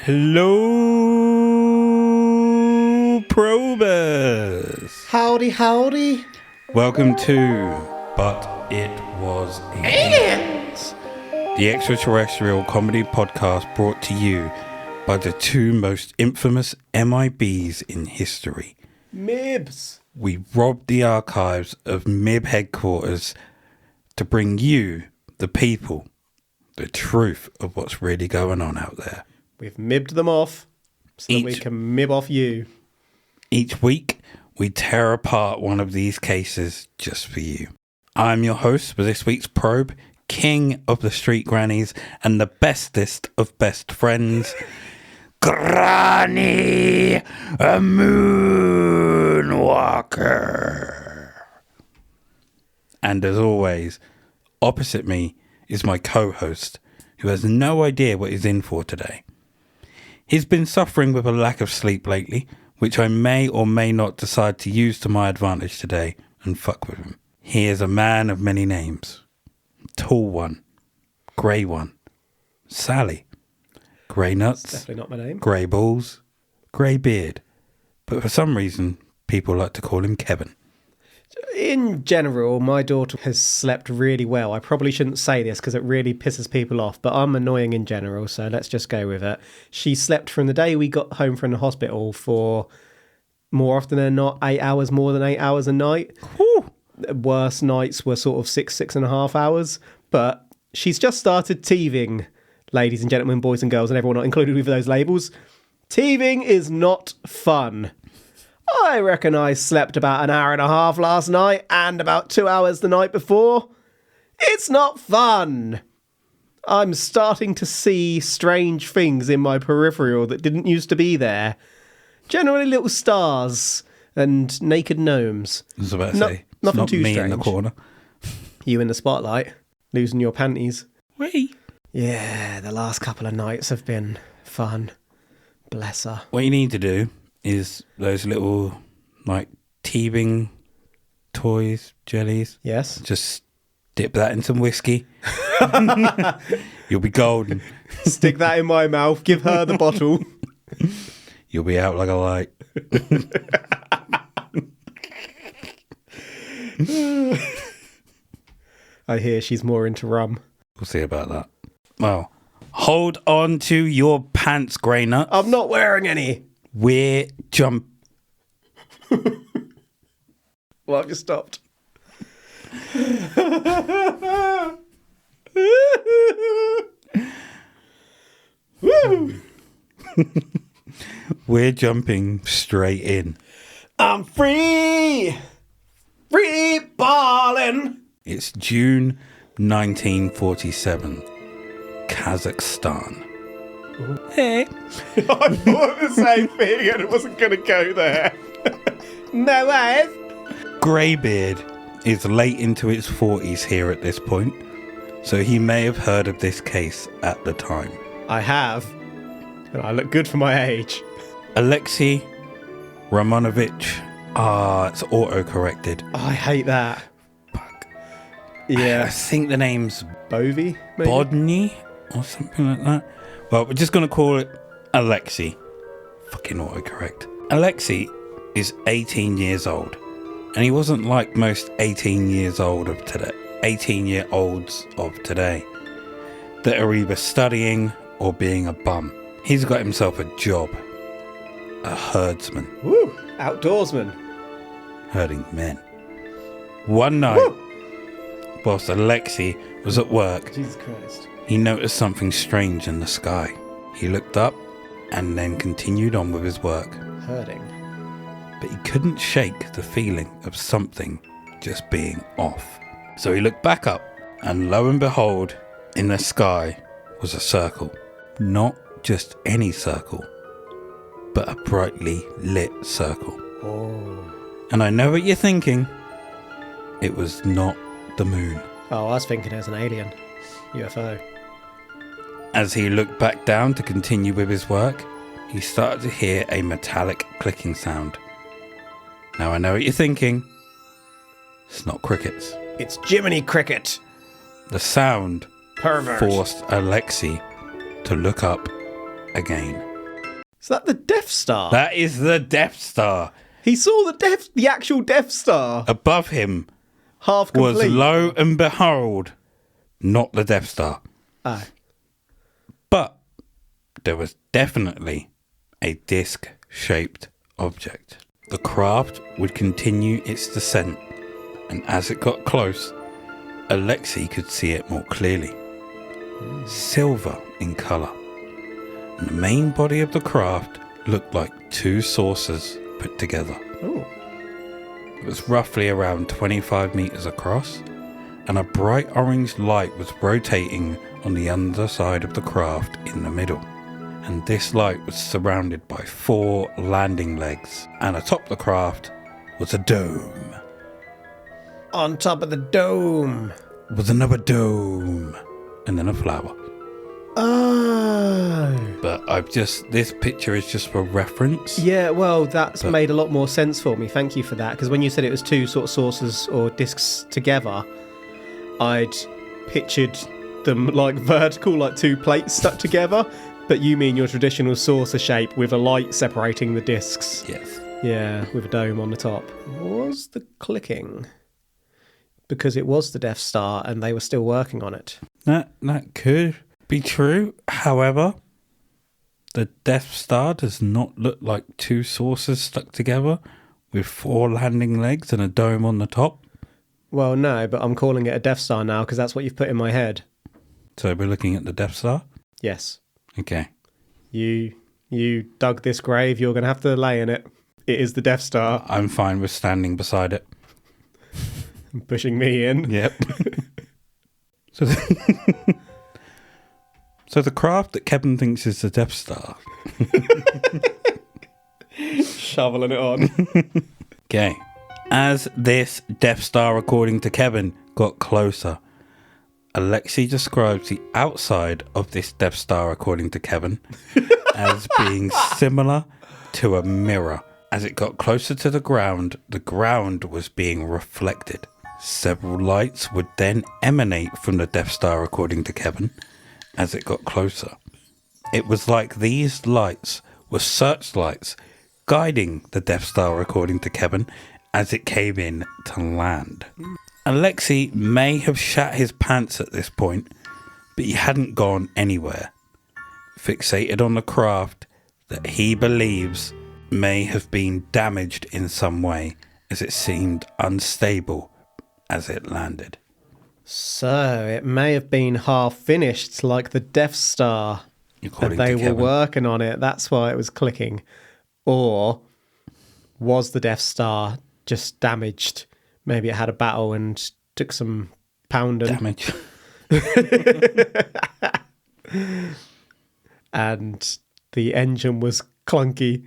Hello, probers. Howdy, howdy. Welcome to But It Was Aliens, the extraterrestrial comedy podcast brought to you by the two most infamous MIBs in history. Mibs. We robbed the archives of MIB headquarters to bring you, the people, the truth of what's really going on out there. We've mibbed them off so that we can mib off you. Each week, we tear apart one of these cases just for you. I'm your host for this week's probe, king of the street grannies and the bestest of best friends, Granny Moonwalker. And as always, opposite me is my co-host, who has no idea what he's in for today. He's been suffering with a lack of sleep lately, which I may or may not decide to use to my advantage today and fuck with him. He is a man of many names. Tall one, grey one, Sally, grey nuts, That's definitely not my name. Grey balls, grey beard. But for some reason, people like to call him Kevin. In general, my daughter has slept really well. I probably shouldn't say this because it really pisses people off, but I'm annoying in general, so let's just go with it. She slept from the day we got home from the hospital for more often than not 8 hours, more than 8 hours a night. Whew. Worst nights were sort of 6.5 hours, but she's just started teething, ladies and gentlemen, boys and girls, and everyone not included with those labels. Teething is not fun. I reckon I slept about an hour and a half last night and about 2 hours the night before. It's not fun. I'm starting to see strange things in my peripheral that didn't used to be there. Generally little stars and naked gnomes. I was about to say, nothing not too me strange. in the corner. You in the spotlight, losing your panties. Wait. Yeah, the last couple of nights have been fun. Bless her. What you need to do is those little, like, teething toys, jellies. Yes. Just dip that in some whiskey. You'll be golden. Stick that in my mouth. Give her the bottle. You'll be out like a light. I hear she's more into rum. We'll see about that. Well, hold on to your pants, grey nut. I'm not wearing any. We're Well, I've just stopped. Woo! We're jumping straight in. I'm free! Free balling! It's June 1947, Kazakhstan. Hey. I thought the same thing and it wasn't going to go there. No way. Greybeard is late into its 40s here at this point, so he may have heard of this case at the time. I have. And I look good for my age. Alexey, Romanovich. It's auto-corrected. Oh, I hate that. Fuck. I Yeah. think the name's Bovey, maybe? Bodnya or something like that. Well, we're just going to call it Alexey. Fucking autocorrect. Alexey is 18 years old, and he wasn't like most 18-year-olds of today that are either studying or being a bum. He's got himself a job, a herdsman, Woo! Outdoorsman. herding men. One night, Woo! whilst Alexey was at work, Jesus Christ. he noticed something strange in the sky. He looked up and then continued on with his work. Herding. But he couldn't shake the feeling of something just being off. So he looked back up, and lo and behold, in the sky was a circle. Not just any circle, but a brightly lit circle. Oh. And I know what you're thinking. It was not the moon. Oh, I was thinking it was an alien. UFO. As he looked back down to continue with his work, he started to hear a metallic clicking sound. Now I know what you're thinking. It's not crickets. It's Jiminy Cricket. The sound Pervert. forced Alexey to look up again. Is that the Death Star? That is the Death Star. He saw the actual Death Star. Above him Half complete. was, lo and behold, not the Death Star. Oh. But there was definitely a disc-shaped object. The craft would continue its descent, and as it got close, Alexey could see it more clearly. Silver in colour. And the main body of the craft looked like two saucers put together. Ooh. It was roughly around 25 metres across, and a bright orange light was rotating on the underside of the craft in the middle. And this light was surrounded by 4 landing legs, and atop the craft was a dome. On top of the dome Was another dome, and then a flower. Oh. But this picture is just for reference. Yeah, well, that's made a lot more sense for me. Thank you for that. Because when you said it was two sort of saucers or discs together, I'd pictured them like vertical, like two plates stuck together. But you mean your traditional saucer shape with a light separating the discs. Yes. Yeah, with a dome on the top. Was the clicking? Because it was the Death Star and they were still working on it. That could be true. However, the Death Star does not look like two saucers stuck together with 4 landing legs and a dome on the top. Well, no, but I'm calling it a Death Star now because that's what you've put in my head. So we're looking at the Death Star? Yes. Okay. You dug this grave, you're going to have to lay in it. It is the Death Star. I'm fine with standing beside it. Pushing me in. Yep. So the craft that Kevin thinks is the Death Star. Shoveling it on. Okay. As this Death Star, according to Kevin, got closer, Alexey describes the outside of this Death Star, according to Kevin, as being similar to a mirror. As it got closer to the ground was being reflected. Several lights would then emanate from the Death Star, according to Kevin, as it got closer. It was like these lights were searchlights guiding the Death Star, according to Kevin, as it came in to land. Alexey may have shat his pants at this point, but he hadn't gone anywhere. Fixated on the craft that he believes may have been damaged in some way, as it seemed unstable as it landed. So, it may have been half finished like the Death Star. According and they to were Kevin. working on it. That's why it was clicking. Or was the Death Star just damaged? Maybe it had a battle and took some pounding. Damage. And the engine was clunky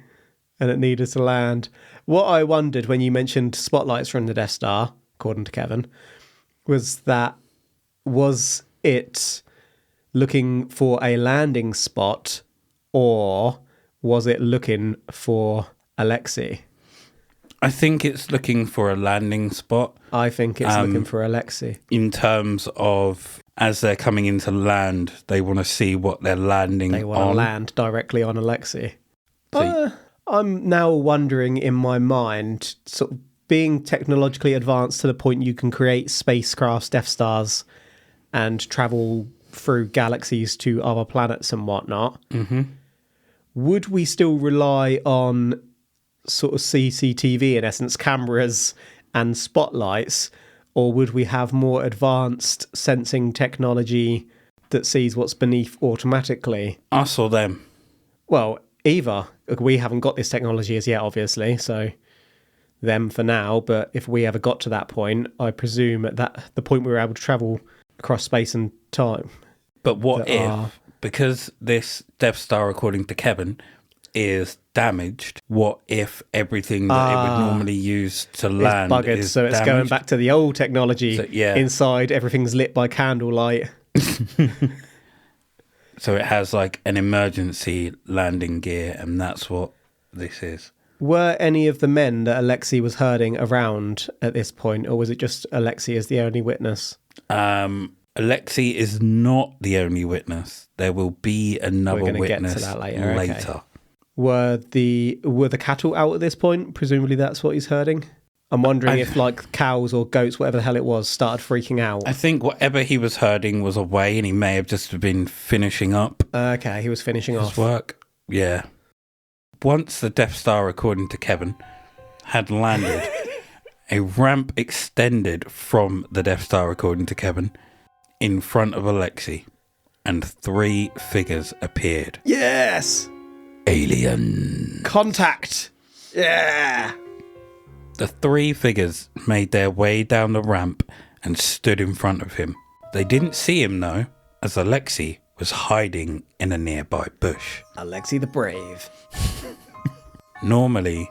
and it needed to land. What I wondered when you mentioned spotlights from the Death Star, according to Kevin, was it looking for a landing spot or was it looking for Alexey? I think it's looking for a landing spot. I think it's looking for Alexey. In terms of, as they're coming into land, they want to see what they're landing on. They want to land directly on Alexey. I'm now wondering in my mind, sort of being technologically advanced to the point you can create spacecrafts, Death Stars, and travel through galaxies to other planets and whatnot. Mm-hmm. Would we still rely on sort of CCTV, in essence, cameras and spotlights, or would we have more advanced sensing technology that sees what's beneath automatically? Us or them? Well, either. We haven't got this technology as yet, obviously, so them for now, but if we ever got to that point, I presume at the point we were able to travel across space and time. But what if, because this Death Star, according to Kevin, is damaged, what if everything that it would normally use to land buggered, is so it's damaged? going back to the old technology. So, yeah. Inside, everything's lit by candlelight. So it has like an emergency landing gear, and that's what this is. Were any of the men that Alexey was herding around at this point, or was it just Alexey as the only witness? Alexey is not the only witness. There will be another We're gonna witness get to that later. Okay. Were the cattle out at this point? Presumably that's what he's herding. I'm wondering if like cows or goats, whatever the hell it was, started freaking out. I think whatever he was herding was away, and he may have just been finishing up. Okay, he was finishing his off work. Yeah. Once the Death Star, according to Kevin, had landed, a ramp extended from the Death Star, according to Kevin, in front of Alexey, and 3 figures appeared. Yes! Alien. Contact! Yeah! The 3 figures made their way down the ramp and stood in front of him. They didn't see him, though, as Alexey was hiding in a nearby bush. Alexey the Brave. Normally,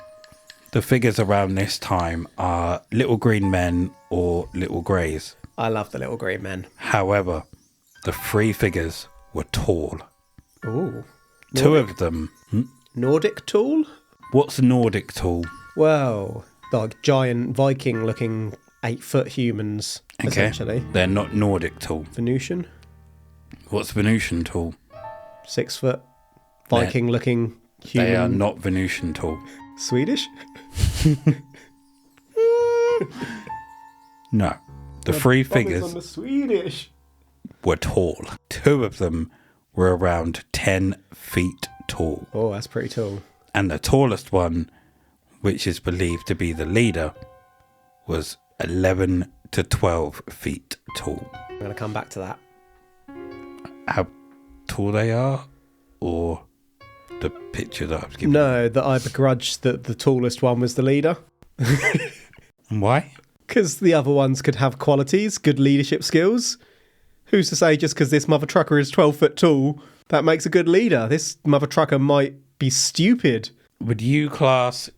the figures around this time are little green men or little greys. I love the little green men. However, the 3 figures were tall. Ooh. Nordic? 2 of them... Nordic tool? What's Nordic tool? Well, like giant Viking-looking 8-foot humans, essentially. They're not Nordic tool. Venusian? What's Venusian tool? 6-foot Viking-looking human. They are not Venusian tool. Swedish? No. The 3 On figures the Swedish. were tall. 2 of them were around 10 feet tall. Oh, that's pretty tall. And the tallest one, which is believed to be the leader, was 11 to 12 feet tall. I'm going to come back to that. How tall they are? Or the picture that I was giving? No, that I begrudge that the tallest one was the leader. And why? Because the other ones could have qualities, good leadership skills. Who's to say just because this mother trucker is 12 foot tall, that makes a good leader? This mother trucker might be stupid. Would you class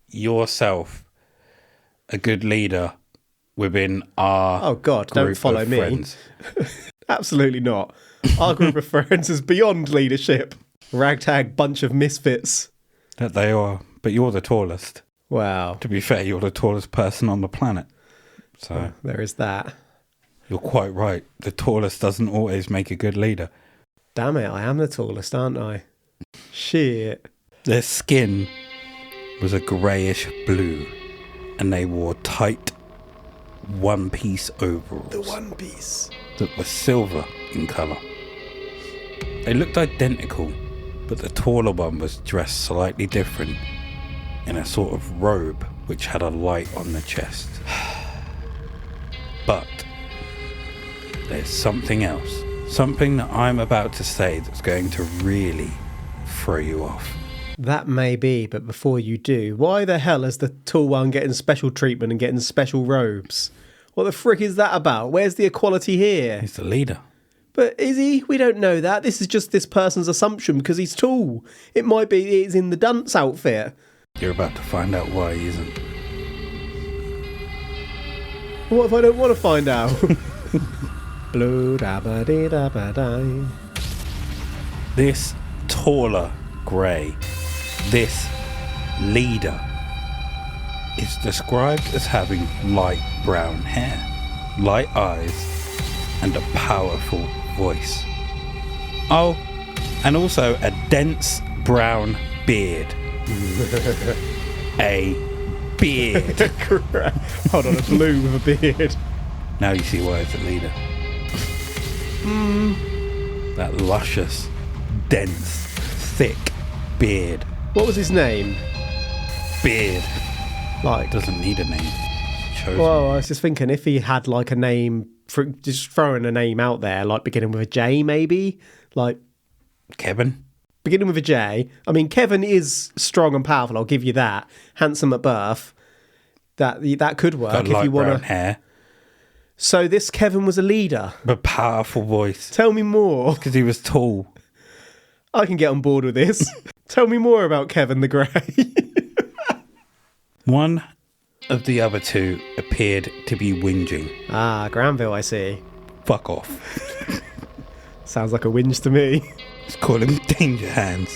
yourself a good leader within our Oh God, don't group follow of me. friends? Absolutely not. Our group of friends is beyond leadership. Ragtag bunch of misfits. That they are. But you're the tallest. Wow. To be fair, you're the tallest person on the planet. So There is that. you're quite right. The tallest doesn't always make a good leader. Damn it, I am the tallest, aren't I? Shit. Their skin was a greyish blue, and they wore tight one-piece overalls. The One Piece. That were silver in colour. They looked identical, but the taller one was dressed slightly different in a sort of robe which had a light on the chest. But there's something else. Something that I'm about to say that's going to really throw you off. That may be, but before you do, why the hell is the tall one getting special treatment and getting special robes? What the frick is that about? Where's the equality here? He's the leader. But is he? We don't know that. This is just this person's assumption because he's tall. It might be he's in the dunce outfit. You're about to find out why he isn't. What if I don't want to find out? Blue da ba dee da ba die. This taller grey, this leader, is described as having light brown hair, light eyes, and a powerful voice. Oh, and also a dense brown beard. A beard. Hold on, a blue with a beard. Now you see why it's a leader. That luscious, dense, thick beard. What was his name? Beard. Like, Doesn't need a name. Chosen. well, I was just thinking if he had like a name, for just throwing a name out there, like beginning with a J, maybe, like Kevin. beginning with a J. I mean, Kevin is strong and powerful. I'll give you that. Handsome at birth. That could work Got if light you want brown to. hair. So this Kevin was a leader. But powerful voice. Tell me more. Because he was tall. I can get on board with this. Tell me more about Kevin the Grey. One of the other 2 appeared to be whinging. Ah, Granville, I see. Fuck off. Sounds like a whinge to me. Let's call him Danger Hands.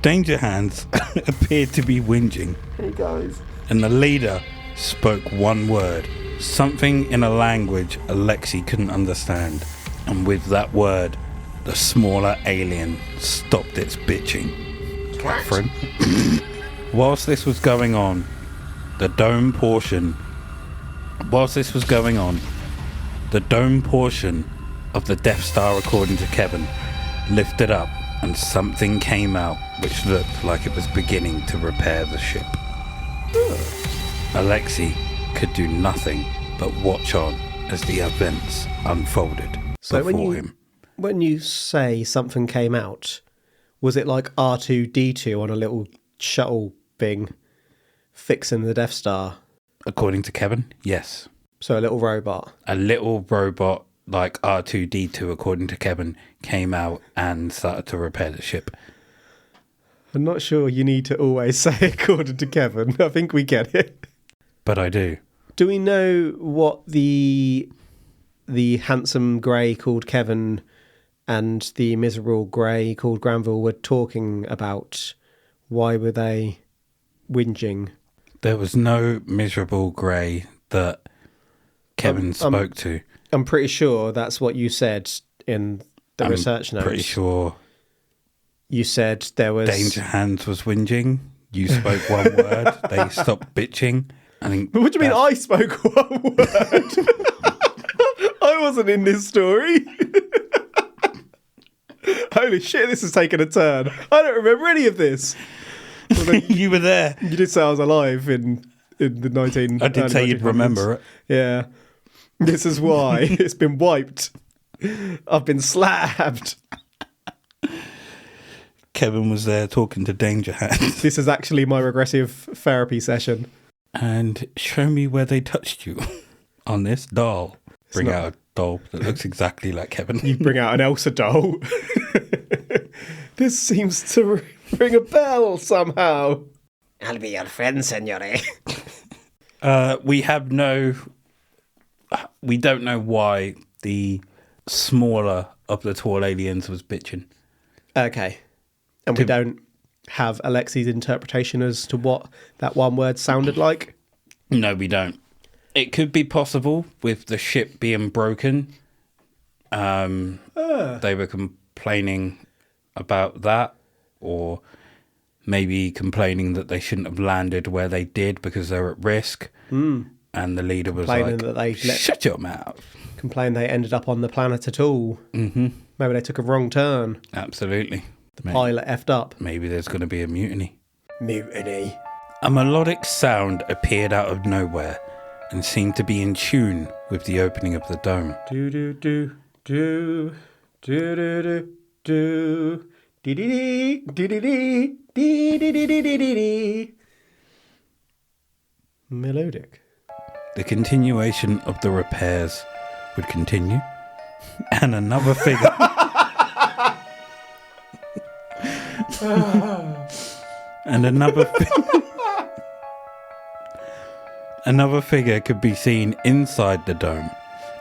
Danger Hands appeared to be whinging. Hey guys. And the leader spoke one word, something in a language Alexey couldn't understand, and with that word, the smaller alien stopped its bitching. Catherine. Whilst this was going on, the dome portion of the Death Star, according to Kevin, lifted up and something came out which looked like it was beginning to repair the ship. Alexey could do nothing but watch on as the events unfolded before him. When you say something came out, was it like R2-D2 on a little shuttle thing fixing the Death Star? According to Kevin, yes. So a little robot. A little robot like R2-D2, according to Kevin, came out and started to repair the ship. I'm not sure you need to always say according to Kevin. I think we get it. But I do. Do we know what the handsome grey called Kevin and the miserable grey called Granville were talking about? Why were they whinging? There was no miserable grey that Kevin spoke to. I'm pretty sure that's what you said in the research notes. I'm pretty sure. You said there was... Danger Hands was whinging. You spoke one word. They stopped bitching. I think. What do you mean I spoke one word? I wasn't in this story. Holy shit, this has taken a turn. I don't remember any of this. You were there. You did say I was alive in the 19... I did say you'd remember it. Yeah. This is why. It's been wiped. I've been slabbed. Kevin was there talking to Danger Hands. This is actually my regressive therapy session. And show me where they touched you on this doll. Bring out a doll that looks exactly like Kevin. You bring out an Elsa doll. This seems to ring a bell somehow. I'll be your friend, signore. We don't know why the smaller of the tall aliens was bitching. Okay. And we don't have Alexey's interpretation as to what that one word sounded like? No, we don't. It could be possible with the ship being broken. They were complaining about that, or maybe complaining that they shouldn't have landed where they did because they're at risk. And the leader was shut your mouth. Complained they ended up on the planet at all. Mm-hmm. Maybe they took a wrong turn. Absolutely. The pilot effed up. Maybe there's going to be a mutiny. Mutiny. A melodic sound appeared out of nowhere and seemed to be in tune with the opening of the dome. Do do do do do do do do dee dee dee dee dee dee dee dee dee dee dee. Melodic. The continuation of the repairs would continue, and another figure. And another figure could be seen inside the dome,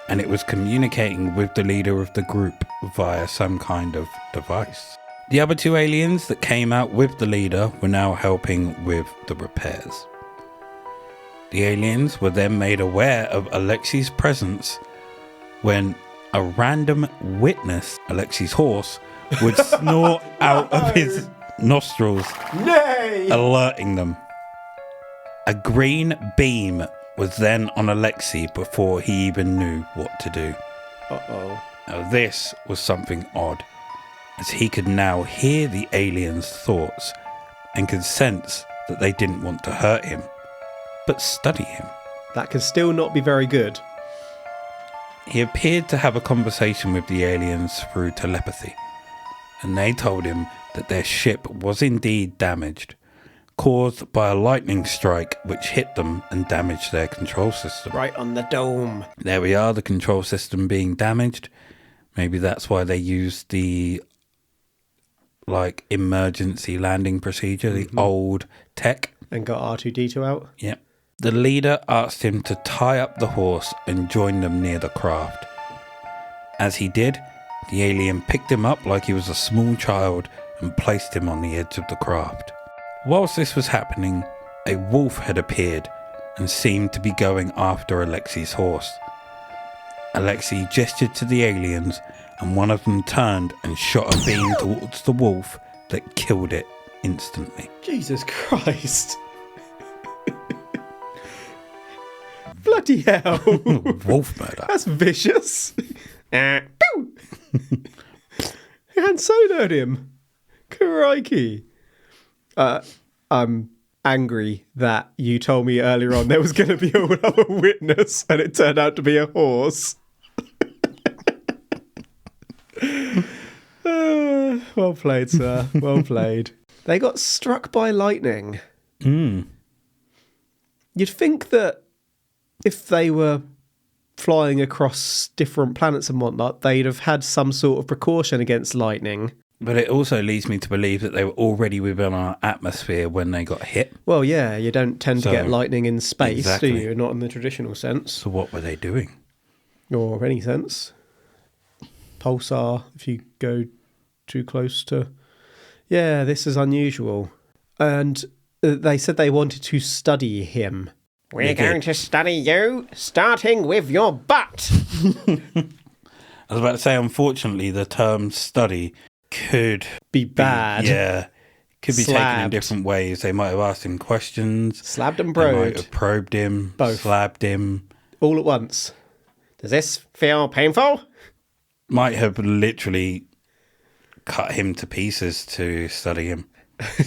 and it was communicating with the leader of the group via some kind of device. The other two aliens that came out with the leader were now helping with the repairs. The aliens were then made aware of Alexey's presence when a random witness, Alexey's horse, would snort out of his nostrils, alerting them. A green beam was then on Alexey before he even knew what to do. Uh-oh. Now this was something odd, as he could now hear the aliens' thoughts and could sense that they didn't want to hurt him, but study him. That could still not be very good. He appeared to have a conversation with the aliens through telepathy, and they told him that their ship was indeed damaged, caused by a lightning strike which hit them and damaged their control system. Right on the dome. There we are, the control system being damaged. Maybe that's why they used the emergency landing procedure, the old tech. And got R2-D2 out? Yep. The leader asked him to tie up the horse and join them near the craft. As he did, the alien picked him up like he was a small child and placed him on the edge of the craft. Whilst this was happening, a wolf had appeared and seemed to be going after Alexey's horse. Alexey gestured to the aliens, and one of them turned and shot a beam towards the wolf that killed it instantly. Jesus Christ. Bloody hell. Wolf murder. That's vicious. And soloed him. Crikey. I'm angry that you told me earlier on there was going to be another witness and it turned out to be a horse. Well played, sir. Well played. They got struck by lightning. You'd think that if they were flying across different planets and whatnot, they'd have had some sort of precaution against lightning. But it also leads me to believe that they were already within our atmosphere when they got hit. Well, yeah, you don't tend to get lightning in space, exactly. do you? Not in the traditional sense. So what were they doing? Or any sense. Pulsar, if you go too close to... Yeah, this is unusual. And they said they wanted to study him. We're going to study you, starting with your butt. I was about to say, unfortunately, the term study could be bad. Could be taken in different ways. They might have asked him questions. Slabbed and probed. They might have probed him. Both. Slabbed him. All at once. Does this feel painful? Might have literally cut him to pieces to study him.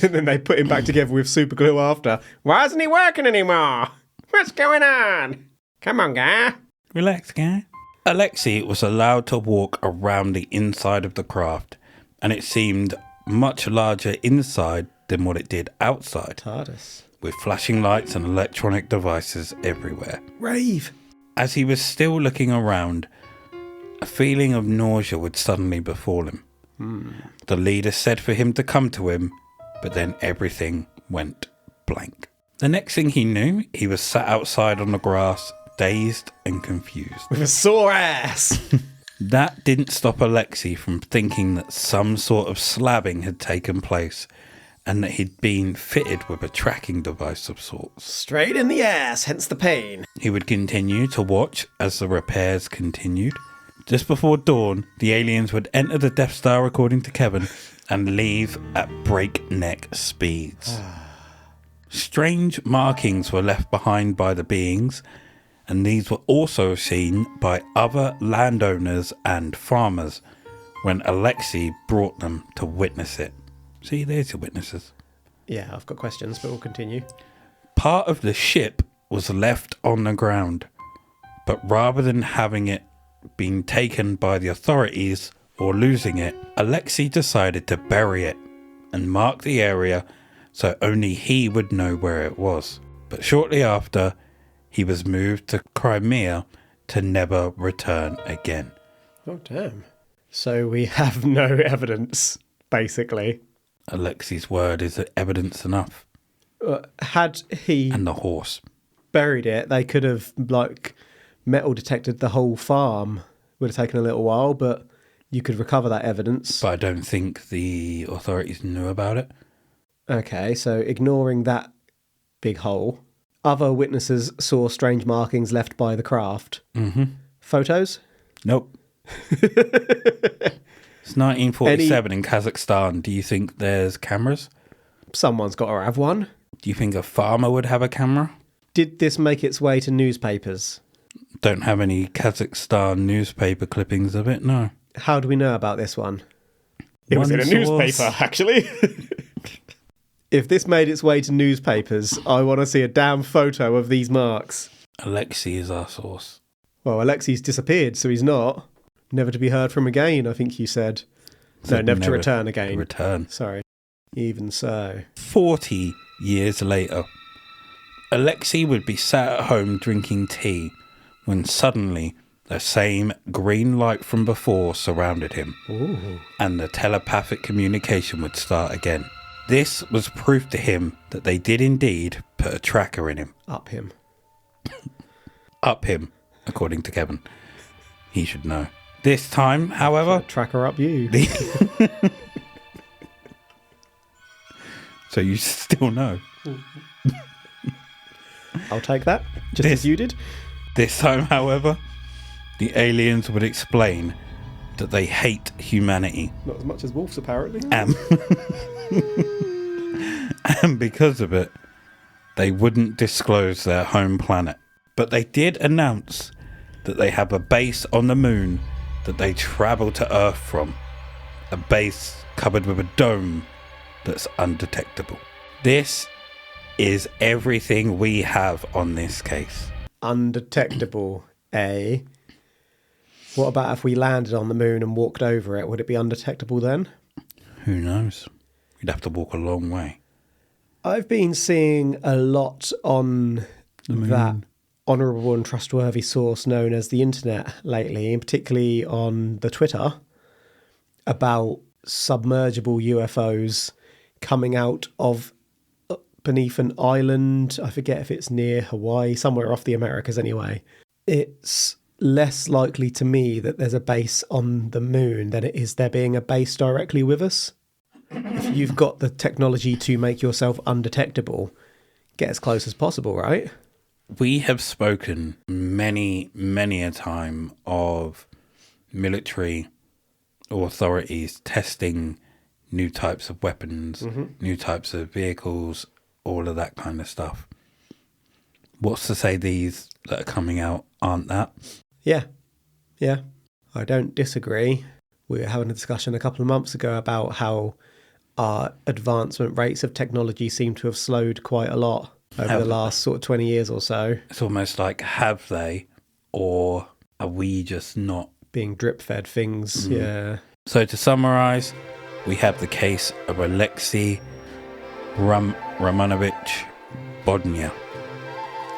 And then they put him back together with super glue after. Why isn't he working anymore? What's going on? Come on, guy. Relax, guy. Alexey was allowed to walk around the inside of the craft, and it seemed much larger inside than what it did outside. TARDIS. With flashing lights and electronic devices everywhere. Rave. As he was still looking around, a feeling of nausea would suddenly befall him. The leader said for him to come to him, but then everything went blank. The next thing he knew, he was sat outside on the grass, dazed and confused. With a sore ass. That didn't stop Alexey from thinking that some sort of slabbing had taken place and that he'd been fitted with a tracking device of sorts. Straight in the ass, hence the pain. He would continue to watch as the repairs continued. Just before dawn, the aliens would enter the Death Star, according to Kevin, and leave at breakneck speeds. Strange markings were left behind by the beings, and these were also seen by other landowners and farmers when Alexey brought them to witness it. See, there's your witnesses. Yeah, I've got questions, but we'll continue. Part of the ship was left on the ground, but rather than having it been taken by the authorities or losing it, Alexey decided to bury it and mark the area so only he would know where it was. But shortly after, he was moved to Crimea to never return again. Oh, damn. So we have no evidence, basically. Alexey's word is evidence enough. Had he... And the horse. Buried it, they could have, metal detected the whole farm. Would have taken a little while, but you could recover that evidence. But I don't think the authorities knew about it. Okay, so ignoring that big hole, other witnesses saw strange markings left by the craft. Mm-hmm. Photos? Nope. It's 1947 in Kazakhstan. Do you think there's cameras? Someone's got to have one. Do you think a farmer would have a camera? Did this make its way to newspapers? Don't have any Kazakhstan newspaper clippings of it, no. How do we know about this one? It was One in a source. newspaper, actually. If this made its way to newspapers, I want to see a damn photo of these marks. Alexey is our source. Well, Alexey's disappeared, so he's not. Never to be heard from again, I think you said. No, never to return again. Return. Sorry. Even so. 40 years later, Alexey would be sat at home drinking tea when suddenly the same green light from before surrounded him. Ooh. And the telepathic communication would start again. This was proof to him that they did indeed put a tracker in him. Up him. Up him, according to Kevin. He should know. This time, however... Tracker up you. So you still know. I'll take that, just as you did. This time, however, the aliens would explain that they hate humanity. Not as much as wolves, apparently. And because of it, they wouldn't disclose their home planet. But they did announce that they have a base on the moon that they travel to Earth from. A base covered with a dome that's undetectable. This is everything we have on this case. Undetectable, eh? What about if we landed on the moon and walked over it? Would it be undetectable then? Who knows? We'd have to walk a long way. I've been seeing a lot on that honourable and trustworthy source known as the internet lately, and particularly on the Twitter, about submergible UFOs coming out of beneath an island. I forget if it's near Hawaii, somewhere off the Americas anyway. It's less likely to me that there's a base on the moon than it is there being a base directly with us. If you've got the technology to make yourself undetectable, get as close as possible, right? We have spoken many, many a time of military authorities testing new types of weapons, new types of vehicles, all of that kind of stuff. What's to say these that are coming out aren't that? Yeah. I don't disagree. We were having a discussion a couple of months ago about how our advancement rates of technology seem to have slowed quite a lot over the last sort of 20 years or so. It's almost like, have they, or are we just not being drip-fed things? Yeah. So to summarise, we have the case of Alexey Romanovich Bodnya,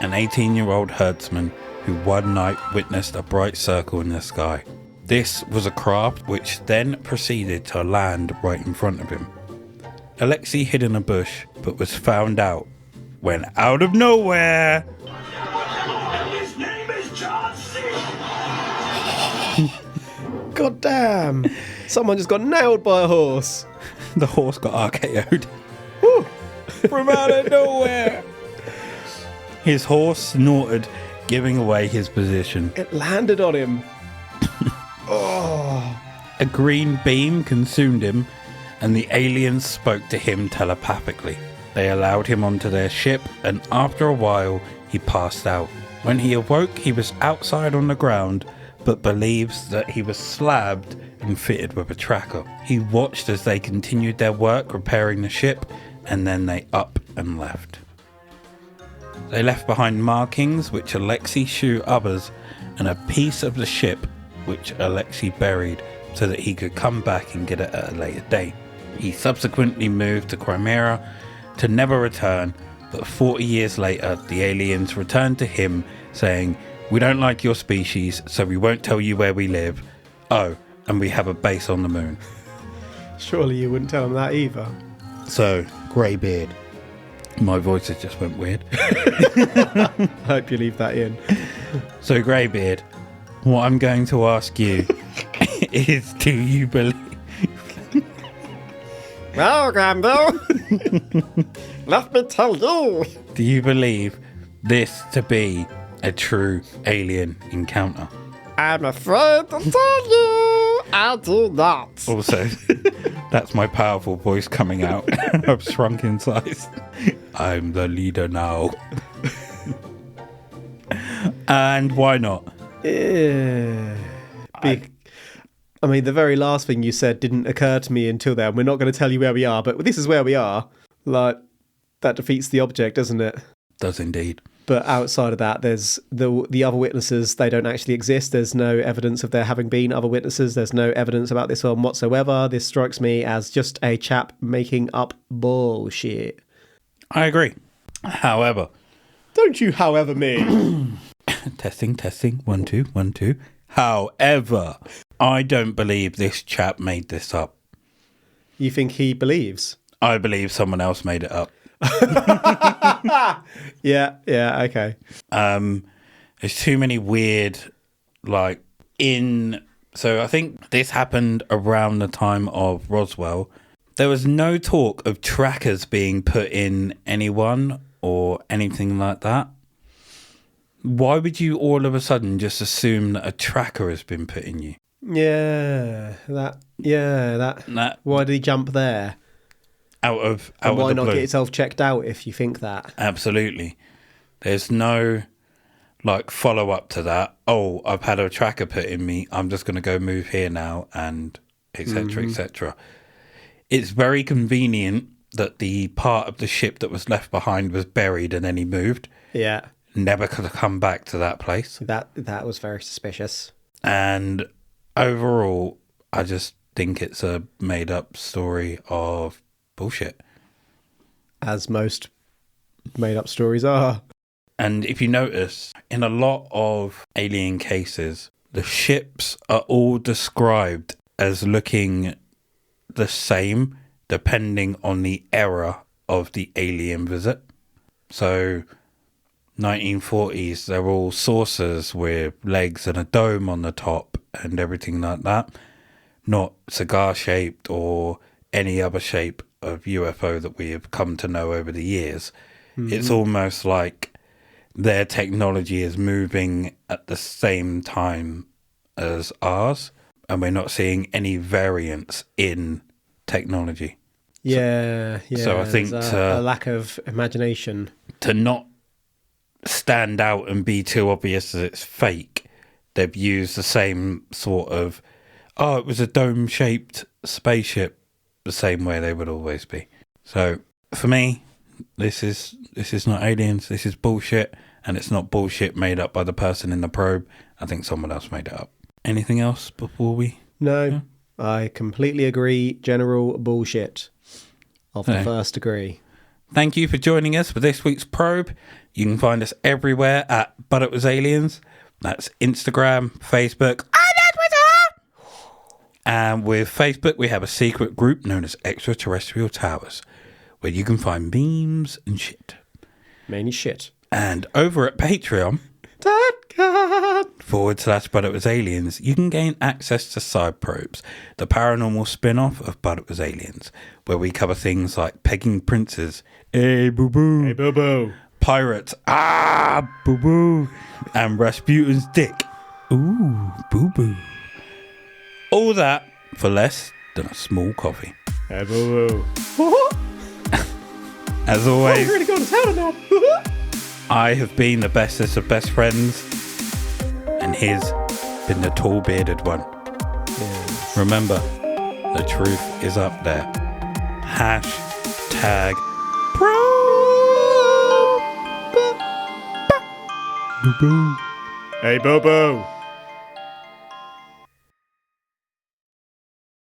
an 18-year-old herdsman who one night witnessed a bright circle in the sky. This was a craft which then proceeded to land right in front of him. Alexey hid in a bush, but was found out when out of nowhere... His name is John C. God damn! Someone just got nailed by a horse. The horse got RKO'd. From out of nowhere. His horse snorted, giving away his position. It landed on him. A green beam consumed him, and the aliens spoke to him telepathically. They allowed him onto their ship, and after a while, he passed out. When he awoke, he was outside on the ground, but believes that he was slabbed and fitted with a tracker. He watched as they continued their work repairing the ship, and then they up and left. They left behind markings which Alexey showed others, and a piece of the ship which Alexey buried so that he could come back and get it at a later date. He subsequently moved to Crimea to never return, but 40 years later the aliens returned to him saying, "We don't like your species, so we won't tell you where we live. Oh, and we have a base on the moon." Surely you wouldn't tell them that either. So, greybeard. My voice has just went weird. I hope you leave that in. So, greybeard, what I'm going to ask you is, do you believe... Well, Grambo, let me tell you. Do you believe this to be a true alien encounter? I'm afraid to tell you, I do not. Also, that's my powerful voice coming out. I've shrunk in size. I'm the leader now. And why not? I mean, the very last thing you said didn't occur to me until then. We're not going to tell you where we are, but this is where we are. Like, that defeats the object, doesn't it? Does indeed. But outside of that, there's the other witnesses. They don't actually exist. There's no evidence of there having been other witnesses. There's no evidence about this one whatsoever. This strikes me as just a chap making up bullshit. I agree. However... Don't you however me? Testing. 1, 2, 1, 2. However, I don't believe this chap made this up. You think he believes? I believe someone else made it up. Yeah, okay. There's too many weird, so I think this happened around the time of Roswell. There was no talk of trackers being put in anyone or anything like that. Why would you all of a sudden just assume that a tracker has been put in you? That. Why did he jump there? Out of Why the not blue? get yourself checked out if you think that? Absolutely. There's no like follow up to that. Oh, I've had a tracker put in me. I'm just going to go move here now, and etc. etc. It's very convenient that the part of the ship that was left behind was buried and then he moved. Yeah. Never could have come back to that place. That was very suspicious. And overall, I just think it's a made up story of bullshit. As most made up stories are. And if you notice, in a lot of alien cases, the ships are all described as looking the same depending on the era of the alien visit. So 1940s, they're all saucers with legs and a dome on the top and everything like that. Not cigar-shaped or any other shape of UFO that we have come to know over the years. It's almost like their technology is moving at the same time as ours, and we're not seeing any variance in technology. Yeah. So I think there's a lack of imagination. To not stand out and be too obvious that it's fake, they've used the same sort of, it was a dome-shaped spaceship, the same way they would always be. So for me, this is not aliens. This is bullshit, and it's not bullshit made up by the person in the probe. I think someone else made it up. Anything else before we? No, I completely agree. General bullshit of the first degree. Thank you for joining us for this week's probe. You can find us everywhere at But It Was Aliens. That's Instagram, Facebook, and Twitter. And with Facebook, we have a secret group known as Extraterrestrial Towers, where you can find memes and shit. Mainly shit. And over at Patreon, / But It Was Aliens, you can gain access to Side Probes, the paranormal spin-off of But It Was Aliens, where we cover things like pegging princes, hey boo boo, Hey, Bobo. pirates, boo boo, and Rasputin's dick, ooh, boo boo. All that for less than a small coffee. Hey, Bobo. As always, Really going to town now. I have been the bestest of best friends, and he's been the tall bearded one. Yes. Remember, the truth is up there. #probe. Hey, Bobo.